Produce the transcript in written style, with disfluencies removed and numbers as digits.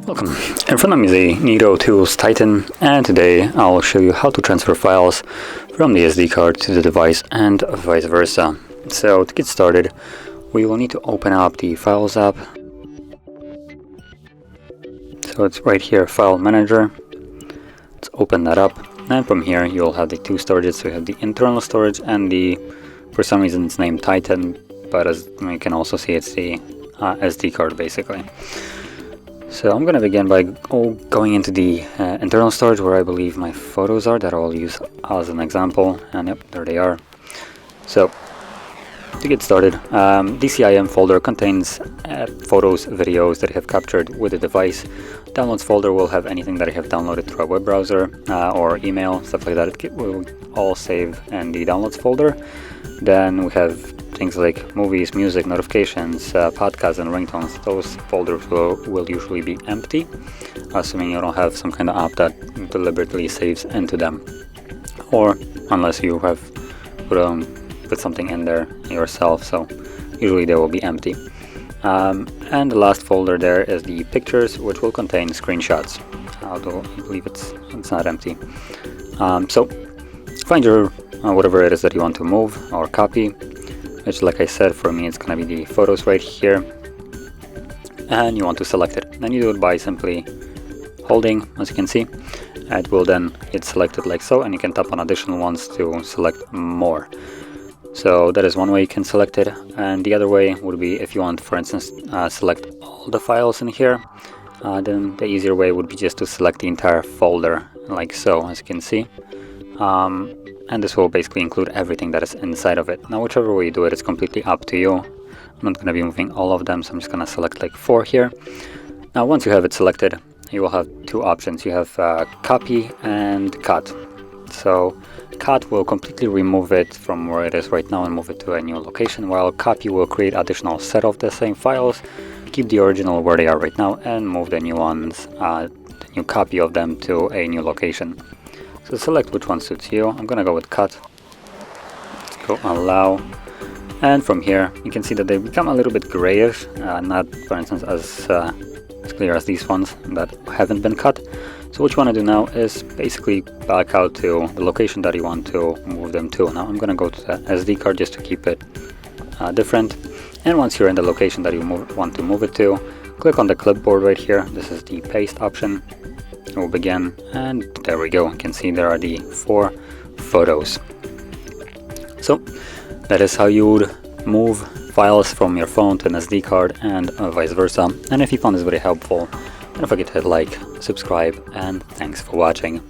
Welcome. In front of me is a Niteo Tools Titan, and today I'll show you how to transfer files from the SD card to the device and vice versa. So to get started, we will need to open up the Files app. So it's right here, File Manager. Let's open that up, and from here you'll have the two storages. So you have the internal storage and the, for some reason it's named Titan, but as you can also see, it's the SD card basically. So I'm going to begin by going into the internal storage where I believe my photos are that I'll use as an example, and yep, there they are. So to get started, DCIM folder contains photos, videos that I have captured with the device. Downloads folder will have anything that I have downloaded through a web browser or email, stuff like that. It will all save in the downloads folder. Then we have things like movies, music, notifications, podcasts, and ringtones. Those folders will usually be empty, assuming you don't have some kind of app that deliberately saves into them, or unless you have put something in there yourself. So usually they will be empty. And the last folder there is the pictures, which will contain screenshots. Although I believe it's not empty. So find your whatever it is that you want to move or copy, which, like I said, for me it's going to be the photos right here, and you want to select it. Then you do it by simply holding, as you can see. It will then get selected like so, and you can tap on additional ones to select more. So that is one way you can select it, and the other way would be if you want, for instance, select all the files in here, then the easier way would be just to select the entire folder like so, as you can see. And this will basically include everything that is inside of it. Now whichever way you do it, it's completely up to you. I'm not going to be moving all of them, so I'm just going to select like 4 here. Now once you have it selected, you will have two options. You have copy and cut. So cut will completely remove it from where it is right now and move it to a new location, while copy will create additional set of the same files, keep the original where they are right now, and move the new ones, the new copy of them to a new location. So select which one suits you. I'm gonna go with cut. Let's go allow, and from here you can see that they become a little bit grayish, not, for instance, as clear as these ones that haven't been cut. So what you want to do now is basically back out to the location that you want to move them to. Now I'm gonna go to the SD card just to keep it different. And once you're in the location that you want to move it to, click on the clipboard right here. This is the paste option. We'll begin, and there we go. You can see there are the 4 photos. So that is how you would move files from your phone to an SD card and vice versa. And if you found this very helpful, don't forget to hit like, subscribe, and thanks for watching.